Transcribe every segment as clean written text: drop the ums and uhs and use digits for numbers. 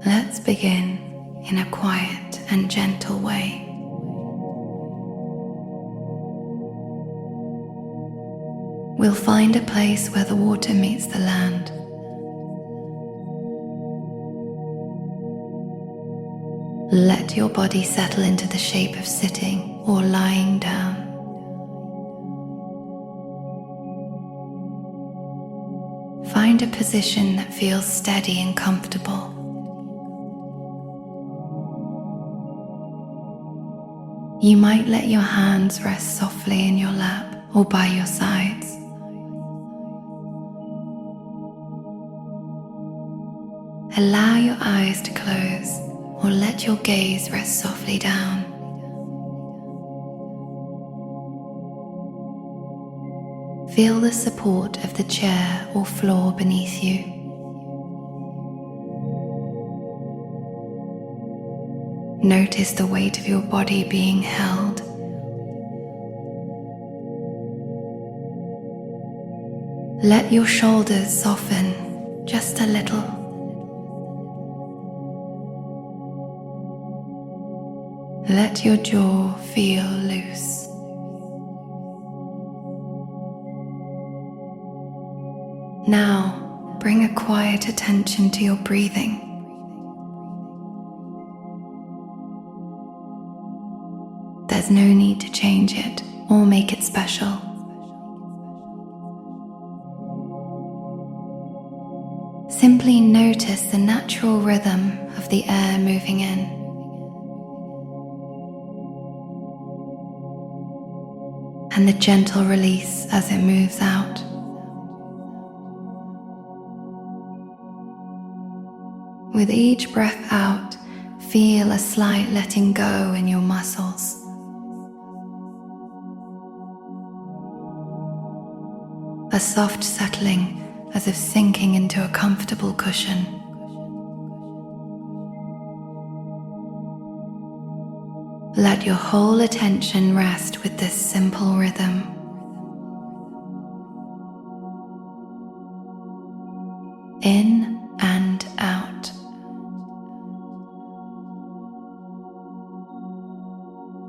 Let's begin in a quiet and gentle way. We'll find a place where the water meets the land. Let your body settle into the shape of sitting or lying down. Find a position that feels steady and comfortable. You might let your hands rest softly in your lap or by your sides. Allow your eyes to close or let your gaze rest softly down. Feel the support of the chair or floor beneath you. Notice the weight of your body being held. Let your shoulders soften just a little. Let your jaw feel loose. Now, bring a quiet attention to your breathing. There's no need to change it or make it special. Simply notice the natural rhythm of the air moving in. And the gentle release as it moves out. With each breath out, feel a slight letting go in your muscles. A soft settling as if sinking into a comfortable cushion. Let your whole attention rest with this simple rhythm. In and out.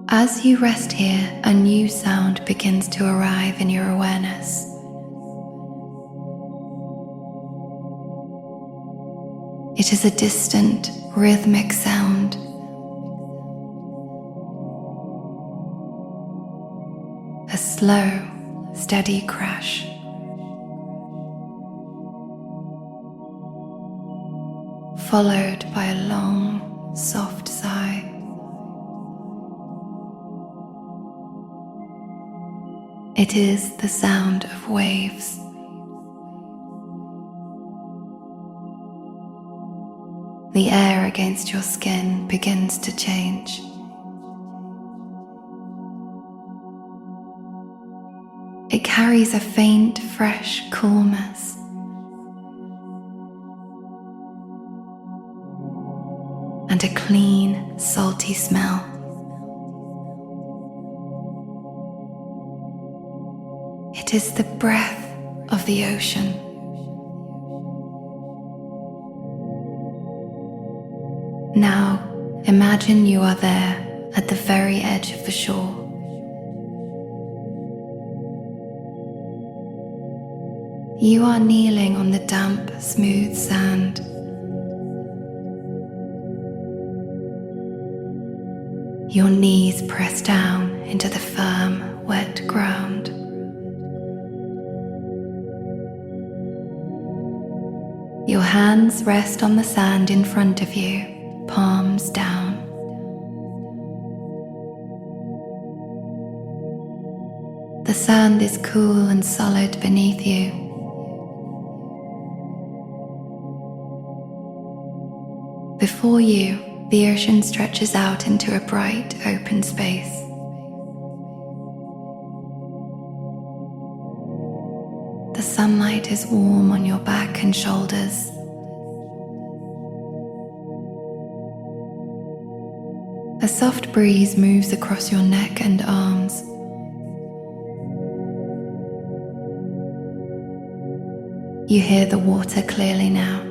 As you rest here, a new sound begins to arrive in your awareness. It is a distant, rhythmic sound. A slow, steady crash. Followed by a long, soft sigh. It is the sound of waves. The air against your skin begins to change. It carries a faint, fresh coolness. And a clean, salty smell. It is the breath of the ocean. Now, imagine you are there at the very edge of the shore. You are kneeling on the damp, smooth sand. Your knees press down into the firm, wet ground. Your hands rest on the sand in front of you, palms down. The sand is cool and solid beneath you. Before you, the ocean stretches out into a bright, open space. The sunlight is warm on your back and shoulders. A soft breeze moves across your neck and arms. You hear the water clearly now.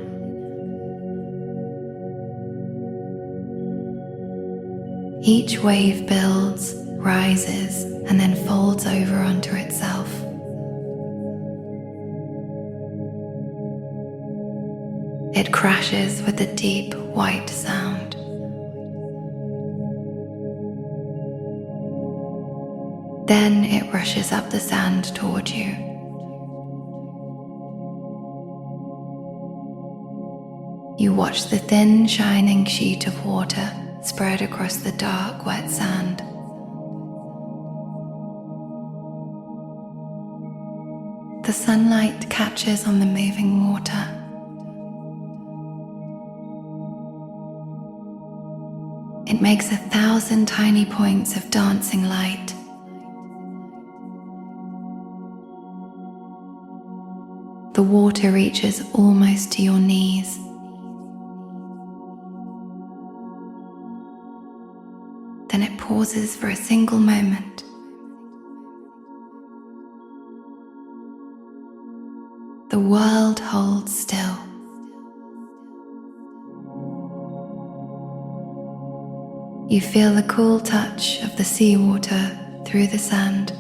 Each wave builds, rises, and then folds over onto itself. It crashes with a deep white sound. Then it rushes up the sand toward you. You watch the thin, shining sheet of water spread across the dark, wet sand. The sunlight catches on the moving water. It makes 1,000 tiny points of dancing light. The water reaches almost to your knees. Then it pauses for a single moment. The world holds still. You feel the cool touch of the seawater through the sand.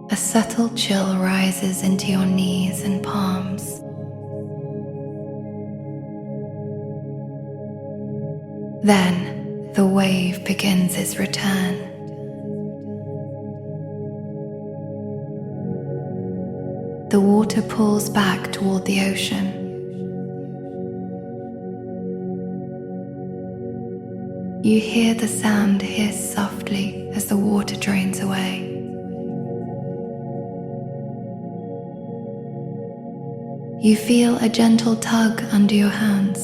A subtle chill rises into your knees and palms. Then the wave begins its return. The water pulls back toward the ocean. You hear the sand hiss softly as the water drains away. You feel a gentle tug under your hands.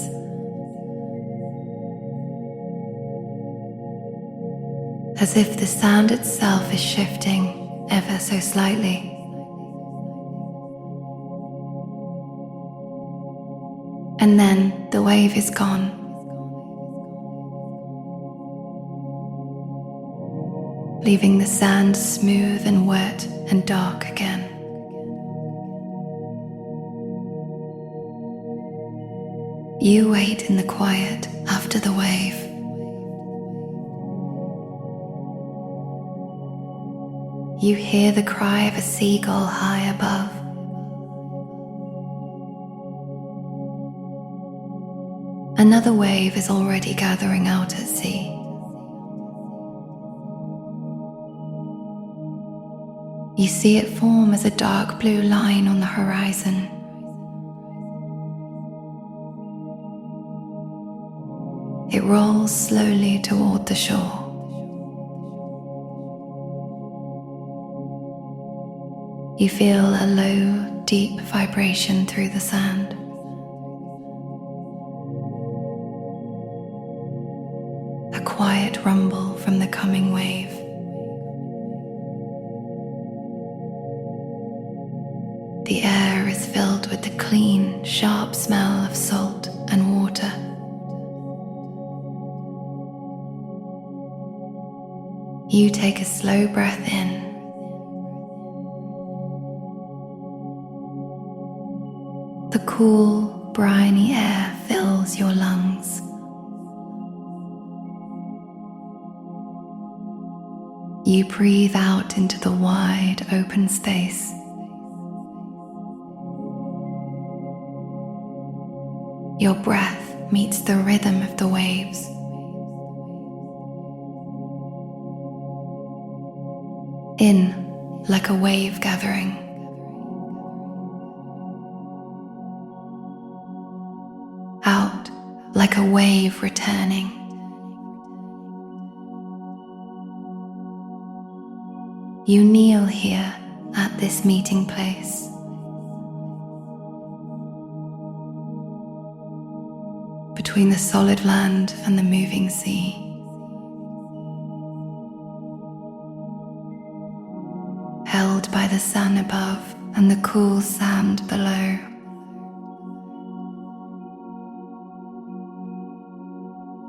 As if the sand itself is shifting ever so slightly. And then the wave is gone. Leaving the sand smooth and wet and dark again. You wait in the quiet after the wave. You hear the cry of a seagull high above. Another wave is already gathering out at sea. You see it form as a dark blue line on the horizon. It rolls slowly toward the shore. You feel a low, deep vibration through the sand. A quiet rumble from the coming wave. The air is filled with the clean, sharp smell of salt and water. You take a slow breath in. The cool, briny air fills your lungs. You breathe out into the wide, open space. Your breath meets the rhythm of the waves. In like a wave gathering. Out like a wave returning. You kneel here at this meeting place. Between the solid land and the moving sea. Held by the sun above and the cool sand below.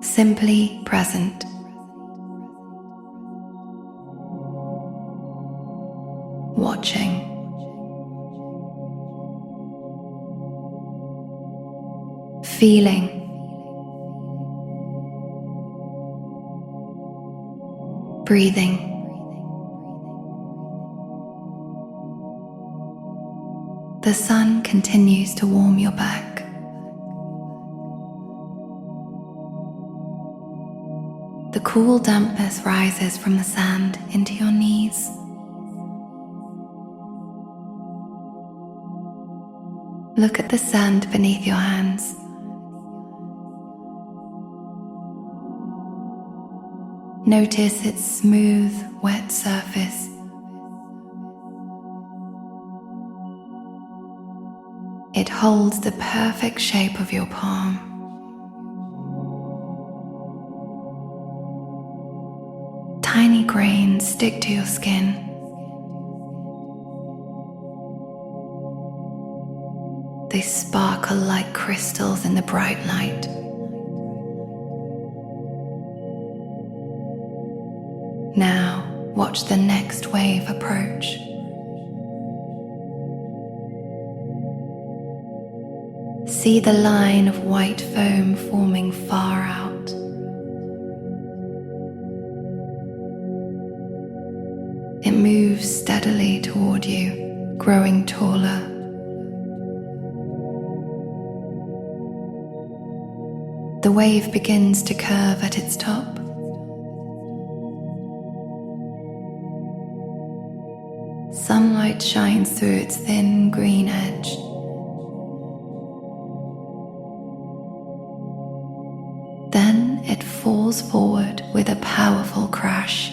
Simply present. Watching. Feeling. breathing. The sun continues to warm your back. The cool dampness rises from the sand into your knees. Look at the sand beneath your hands. Notice its smooth, wet surface. It holds the perfect shape of your palm. Tiny grains stick to your skin. They sparkle like crystals in the bright light. Now, watch the next wave approach. See the line of white foam forming far out. It moves steadily toward you, growing taller. The wave begins to curve at its top. Sunlight shines through its thin green edge. Then it falls forward with a powerful crash.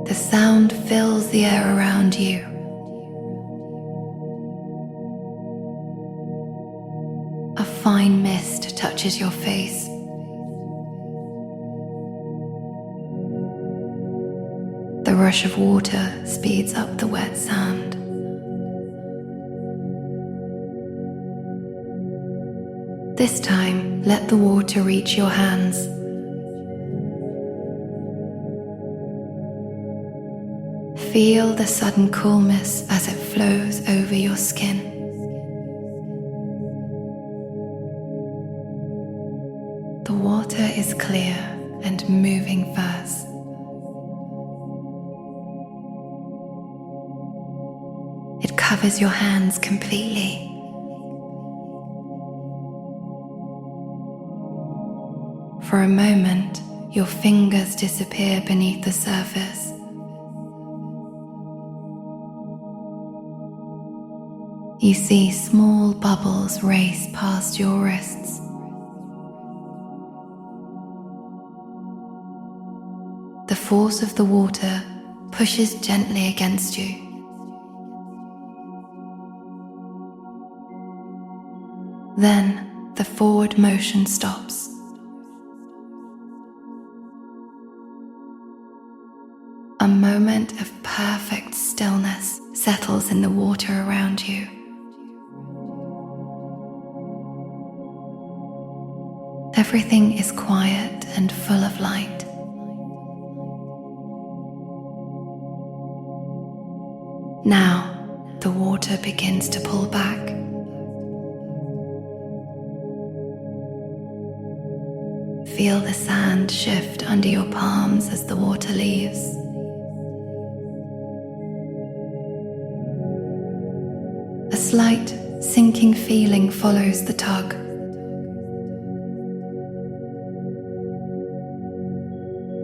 The sound fills the air around you. A fine mist touches your face. The rush of water speeds up the wet sand. This time, let the water reach your hands. Feel the sudden coolness as it flows over your skin. The water is clear and moving fast. It covers your hands completely. For a moment, your fingers disappear beneath the surface. You see small bubbles race past your wrists. The force of the water pushes gently against you. Then the forward motion stops. A moment of perfect stillness settles in the water around you. Everything is quiet and full of light. Now, the water begins to pull back. Feel the sand shift under your palms as the water leaves. A slight sinking feeling follows the tug.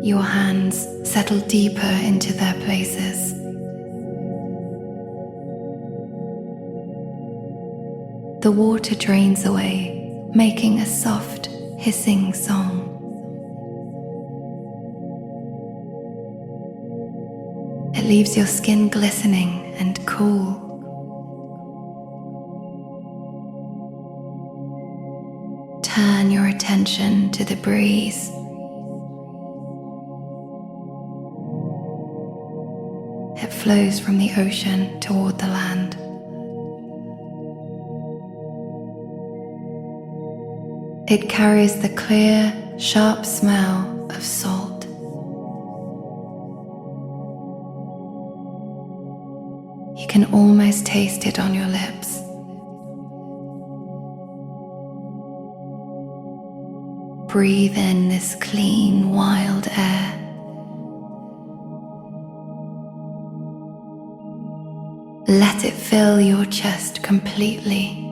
Your hands settle deeper into their places. The water drains away, making a soft, hissing song. It leaves your skin glistening and cool. Turn your attention to the breeze. It flows from the ocean toward the land. It carries the clear, sharp smell of salt. You can almost taste it on your lips. Breathe in this clean, wild air. Let it fill your chest completely.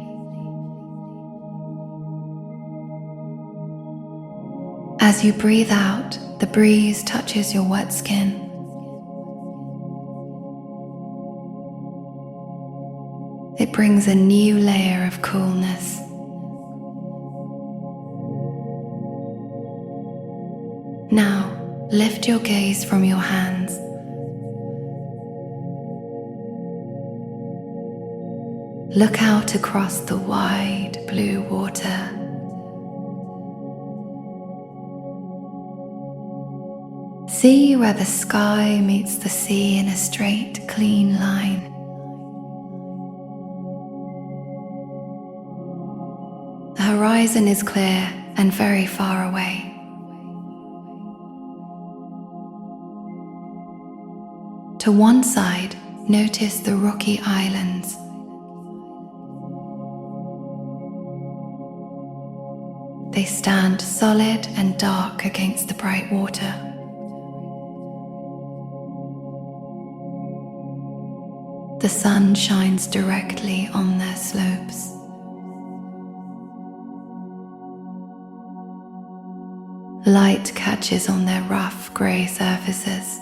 As you breathe out, the breeze touches your wet skin. It brings a new layer of coolness. Now, lift your gaze from your hands. Look out across the wide blue water. See where the sky meets the sea in a straight, clean line. The horizon is clear and very far away. To one side, notice the rocky islands. They stand solid and dark against the bright water. The sun shines directly on their slopes. Light catches on their rough grey surfaces.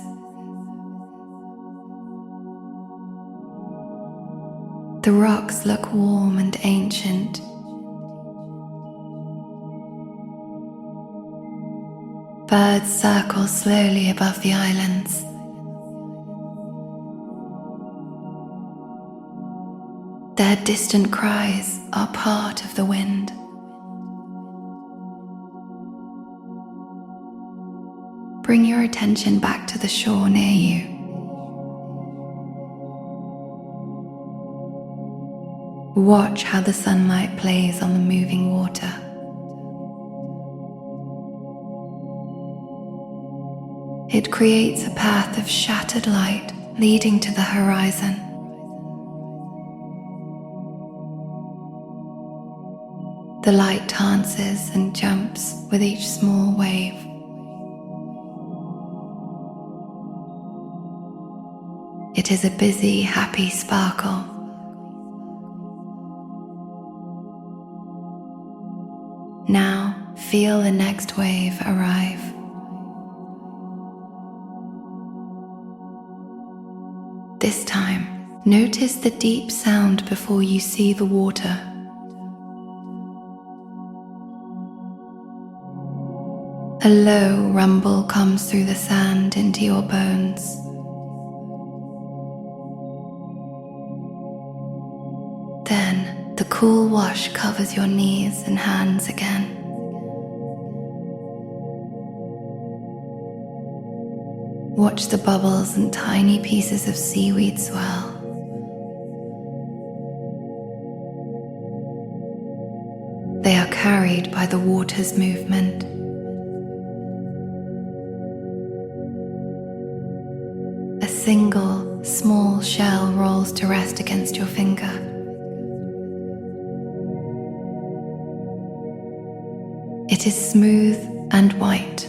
The rocks look warm and ancient. Birds circle slowly above the islands. Their distant cries are part of the wind. Bring your attention back to the shore near you. Watch how the sunlight plays on the moving water. It creates a path of shattered light leading to the horizon. The light dances and jumps with each small wave. It is a busy, happy sparkle. Now, feel the next wave arrive. This time, notice the deep sound before you see the water. A low rumble comes through the sand into your bones. Then, the cool wash covers your knees and hands again. Watch the bubbles and tiny pieces of seaweed swell. They are carried by the water's movement. A single, small shell rolls to rest against your finger. It is smooth and white.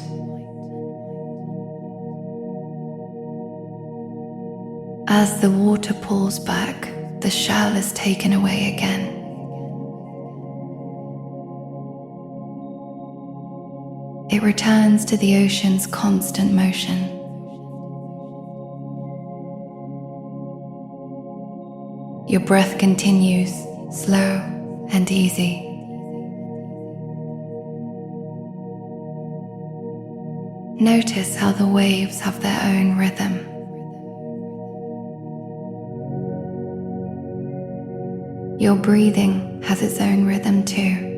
As the water pulls back, the shell is taken away again. It returns to the ocean's constant motion. Your breath continues, slow and easy. Notice how the waves have their own rhythm. Your breathing has its own rhythm too.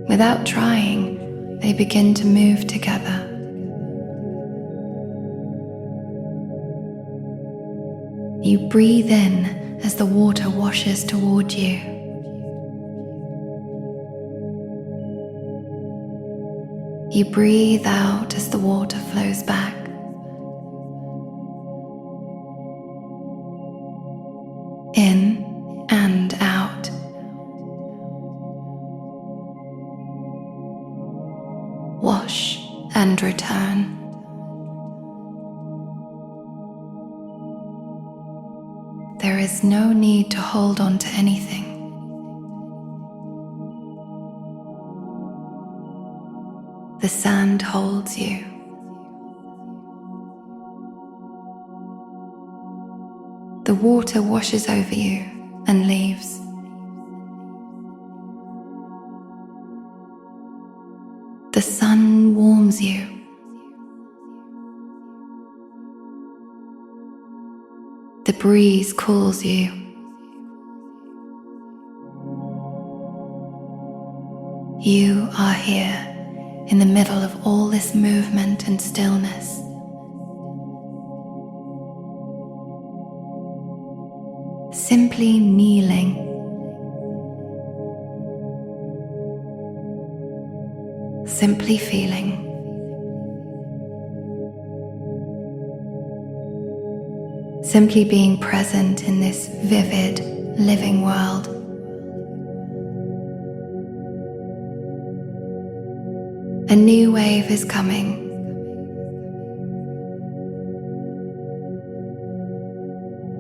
Without trying, they begin to move together. You breathe in as the water washes toward you. You breathe out as the water flows back. In and out. and return. There is no need to hold on to anything. The sand holds you. The water washes over you and leaves. The sun warms you. The breeze cools you. You are here in the middle of all this movement and stillness. Simply kneeling. Simply feeling. Simply being present in this vivid, living world. A new wave is coming.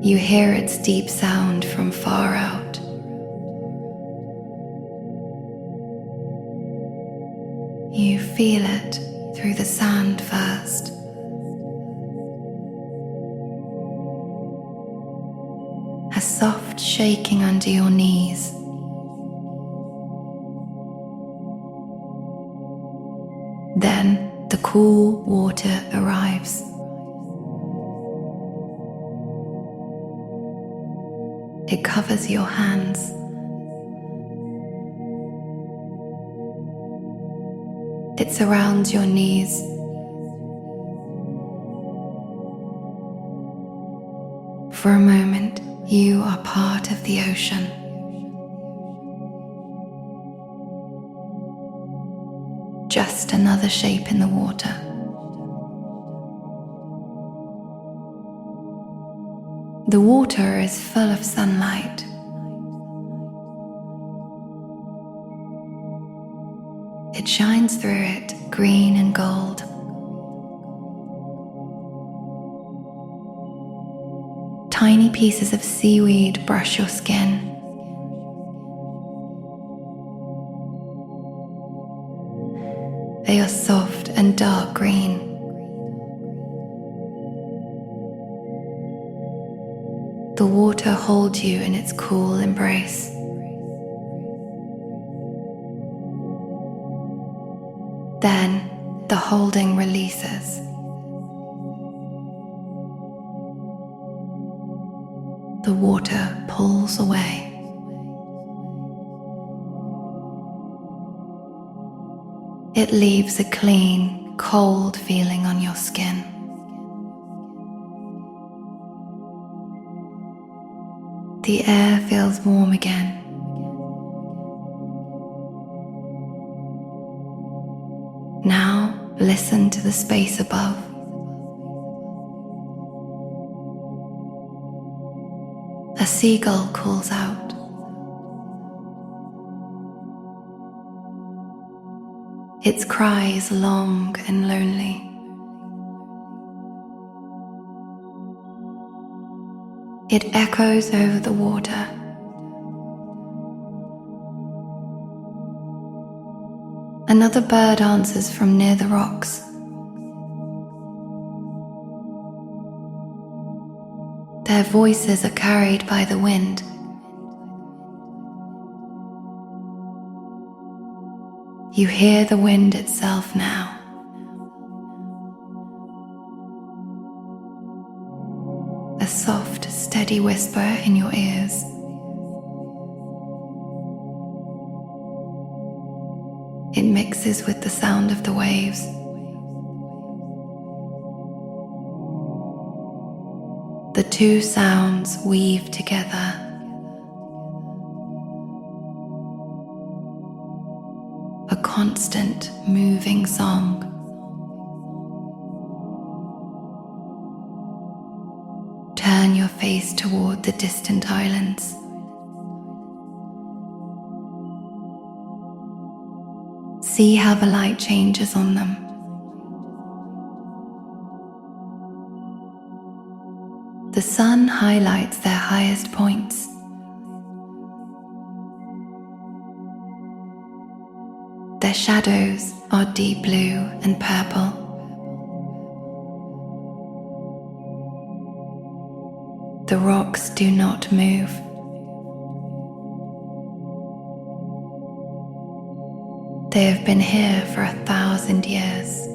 You hear its deep sound from far out. You feel it through the sand first. A soft shaking under your knees. Then the cool water arrives. It covers your hands. It surrounds your knees. For a moment, you are part of the ocean. Just another shape in the water. The water is full of sunlight. It shines through it, green and gold. Tiny pieces of seaweed brush your skin. They are soft and dark green. The water holds you in its cool embrace. Then the holding releases. The water pulls away. It leaves a clean, cold feeling on your skin. The air feels warm again. Now listen to the space above. A seagull calls out. Its cry is long and lonely. It echoes over the water. Another bird answers from near the rocks. Their voices are carried by the wind. You hear the wind itself now. A soft, steady whisper in your ears. It mixes with the sound of the waves. The two sounds weave together. A constant, moving song. Turn your face toward the distant islands. See how the light changes on them. The sun highlights their highest points. Their shadows are deep blue and purple. The rocks do not move. They have been here for 1,000 years.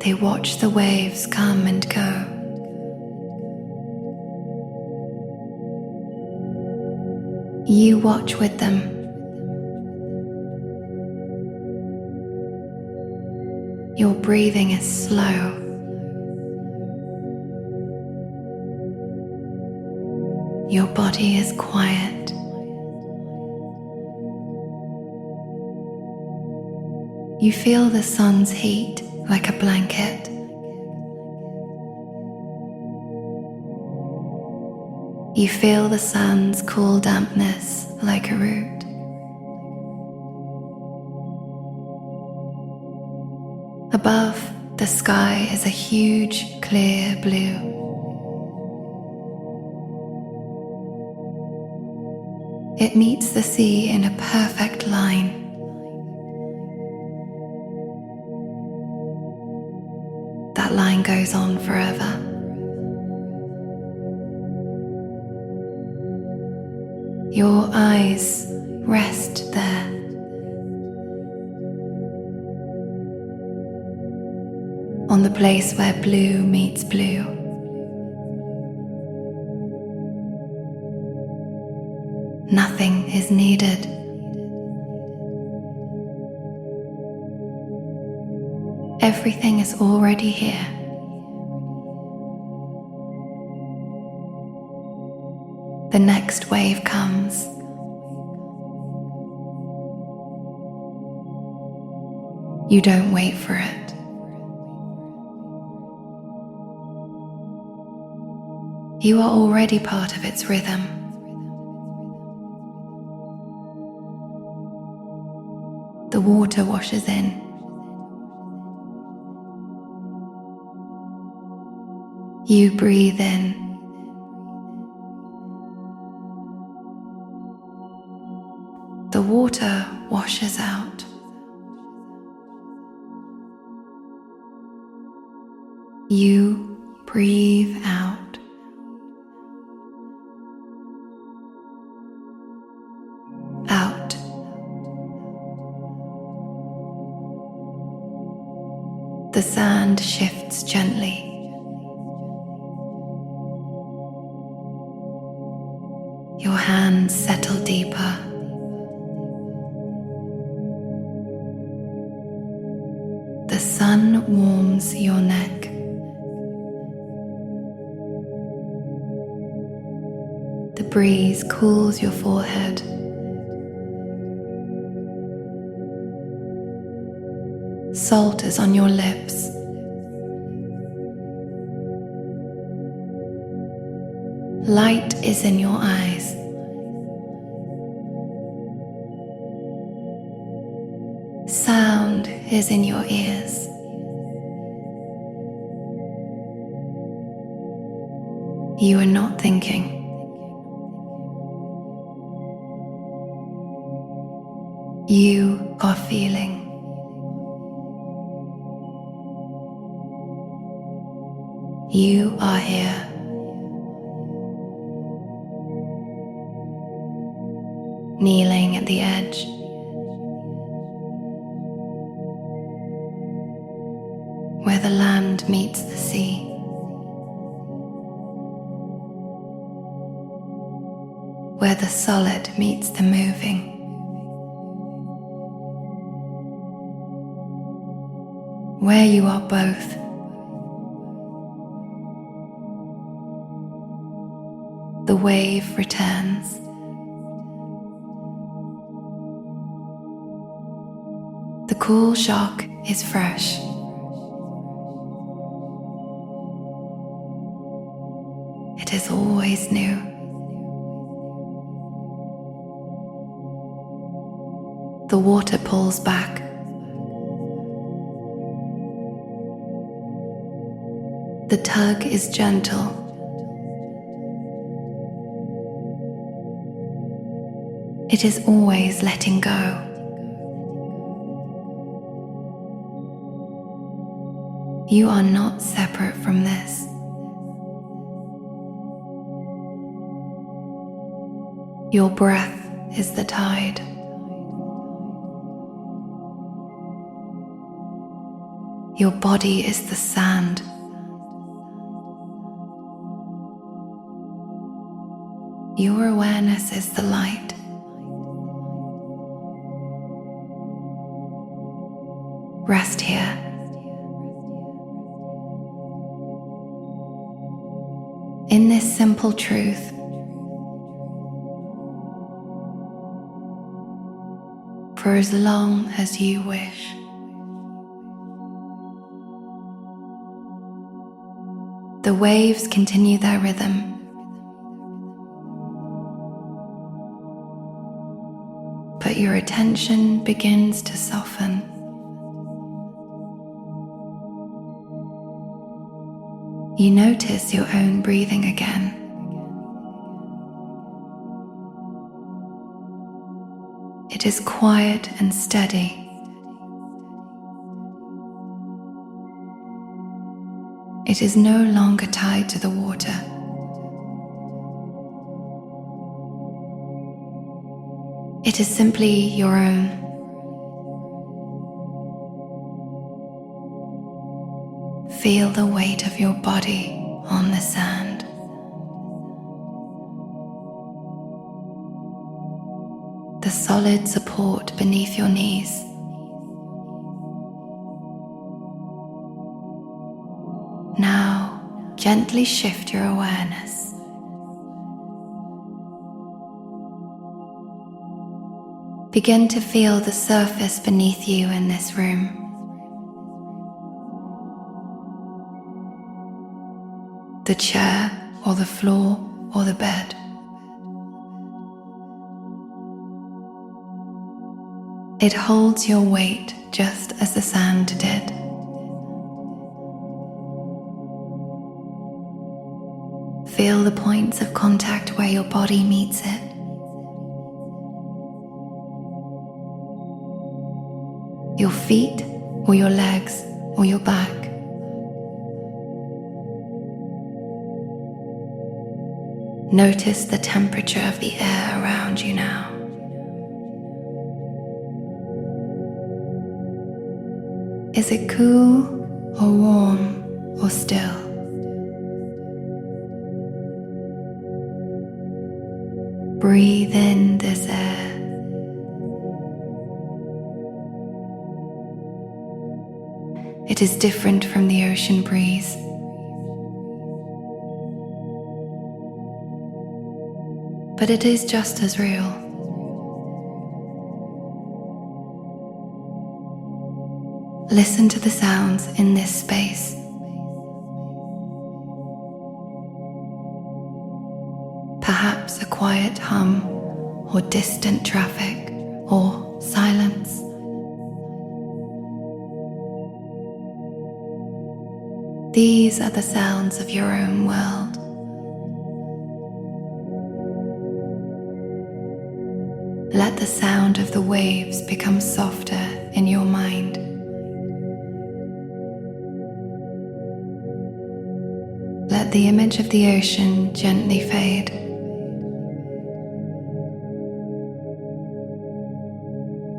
They watch the waves come and go. You watch with them. Your breathing is slow. Your body is quiet. You feel the sun's heat like a blanket. You feel the sand's cool dampness like a root. Above, the sky is a huge, clear blue. It meets the sea in a perfect line. That line goes on forever. Your eyes rest there. On the place where blue meets blue. Nothing is needed. Everything is already here. The next wave comes. You don't wait for it. You are already part of its rhythm. The water washes in. You breathe in. The water washes out. You breathe out. Out. The sand shifts gently. Your hands settle deeper. The sun warms your neck. The breeze cools your forehead. Salt is on your lips. Light is in your eyes. Sound is in your ears. You are not thinking. You are feeling. You are here. Kneeling at the edge. Where the land meets the sea. Where the solid meets the moving. Where you are both. The wave returns. The cool shock is fresh. It is always new. The water pulls back. The tug is gentle. It is always letting go. You are not separate from this. Your breath is the tide. Your body is the sand. Your awareness is the light. Rest here. In this simple truth, for as long as you wish. The waves continue their rhythm. But your attention begins to soften. You notice your own breathing again. It is quiet and steady. It is no longer tied to the water. It is simply your own. Feel the weight of your body on the sand. The solid support beneath your knees. Now, gently shift your awareness. Begin to feel the surface beneath you in this room. The chair, or the floor, or the bed. It holds your weight just as the sand did. Feel the points of contact where your body meets it. Your feet, or your legs, or your back. Notice the temperature of the air around you now. Is it cool, or warm, or still? Breathe in this air. It is different from the ocean breeze. But it is just as real. Listen to the sounds in this space. Perhaps a quiet hum, or distant traffic, or silence. These are the sounds of your own world. Let the sound of the waves become softer in your mind. Let the image of the ocean gently fade.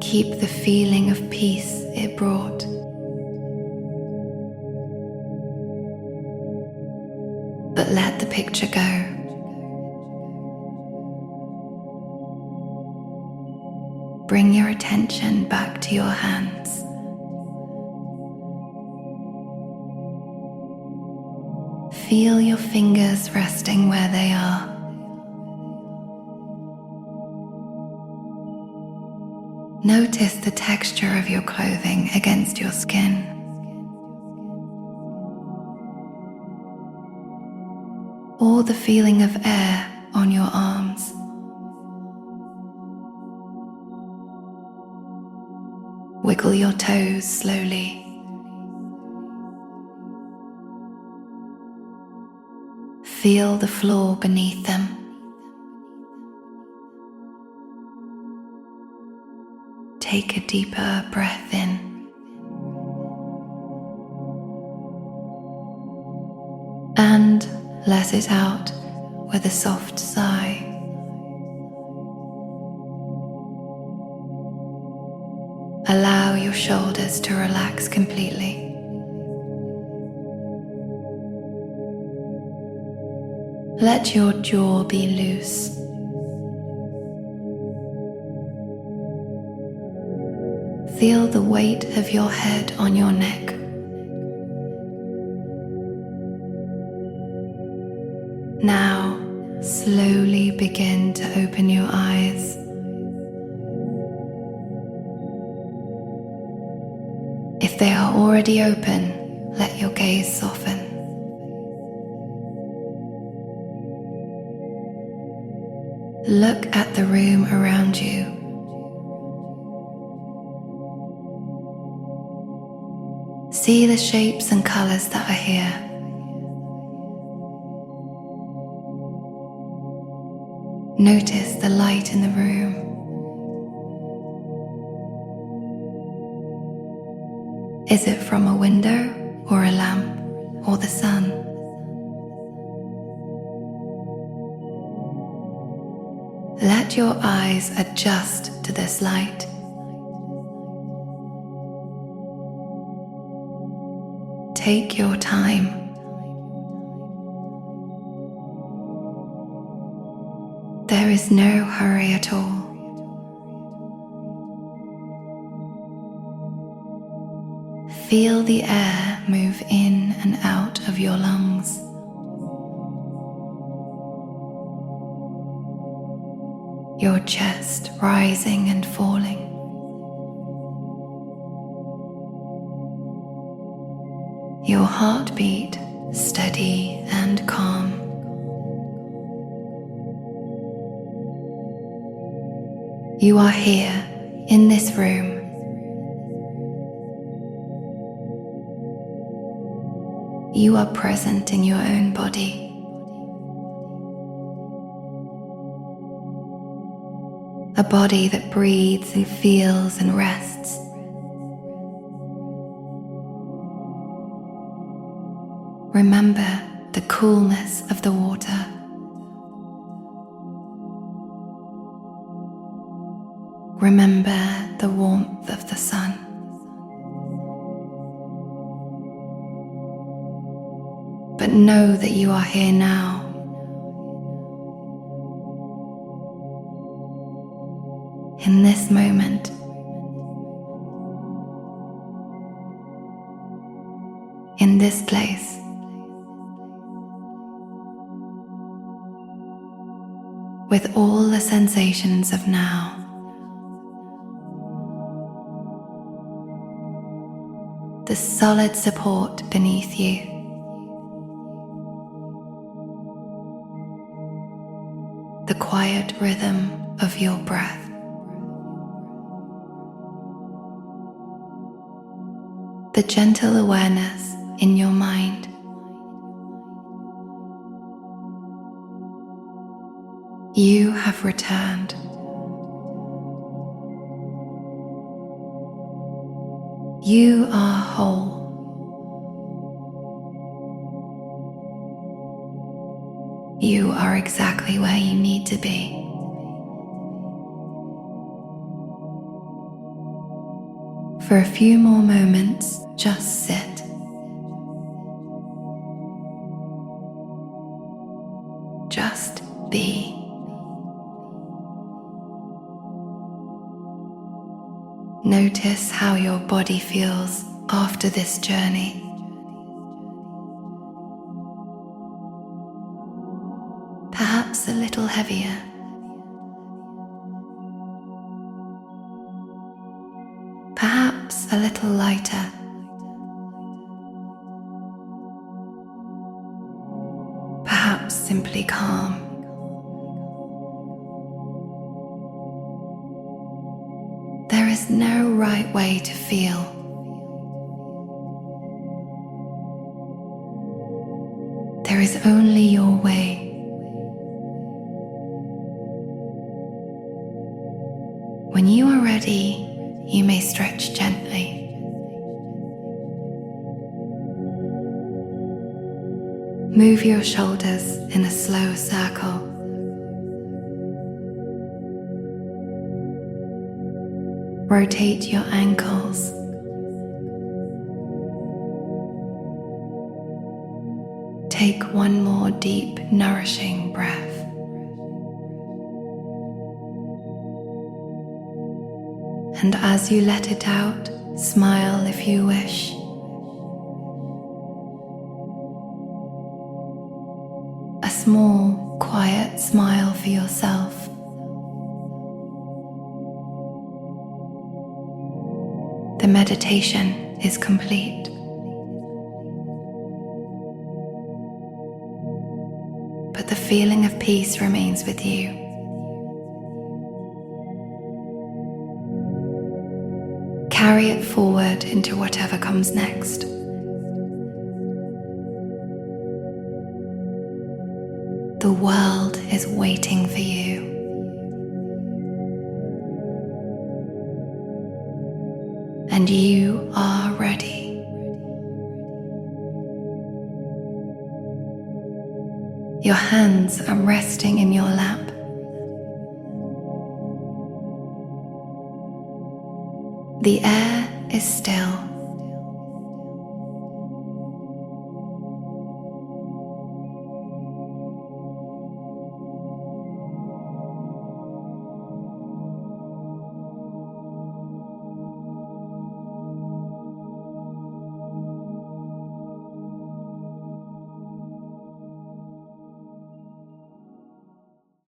Keep the feeling of peace it brought. But let the picture go. Bring your attention back to your hands. Feel your fingers resting where they are. Notice the texture of your clothing against your skin. Or the feeling of air on your arms. Wiggle your toes slowly. Feel the floor beneath them. Take a deeper breath in. And let it out with a soft sigh. Allow your shoulders to relax completely. Let your jaw be loose. Feel the weight of your head on your neck. Now, slowly begin to open your eyes. If they are already open, let your gaze soften. Look at the room around you. See the shapes and colors that are here. Notice the light in the room. Is it from a window or a lamp or the sun? Let your eyes adjust to this light. Take your time. There is no hurry at all. Feel the air move in and out of your lungs. Your chest rising and falling. Your heartbeat steady and calm. You are here in this room. You are present in your own body. A body that breathes and feels and rests. Remember the coolness of the water. Remember the warmth of the sun. But know that you are here now. In this moment. In this place. With all the sensations of now. The solid support beneath you. The quiet rhythm of your breath. The gentle awareness in your mind. You have returned. You are whole. You are exactly where you need to be. For a few more moments, just sit. Just be. Notice how your body feels after this journey. Perhaps a little heavier. Perhaps a little lighter. Perhaps simply calm. There is no right way to feel. There is only your way. When you are ready, you may stretch gently. Move your shoulders in a slow circle. Rotate your ankles. Take one more deep, nourishing breath. And as you let it out, smile if you wish. A small, quiet smile for yourself. The meditation is complete. But the feeling of peace remains with you. Carry it forward into whatever comes next. The world is waiting for you. And you are ready. Your hands are resting in your lap. The air is still.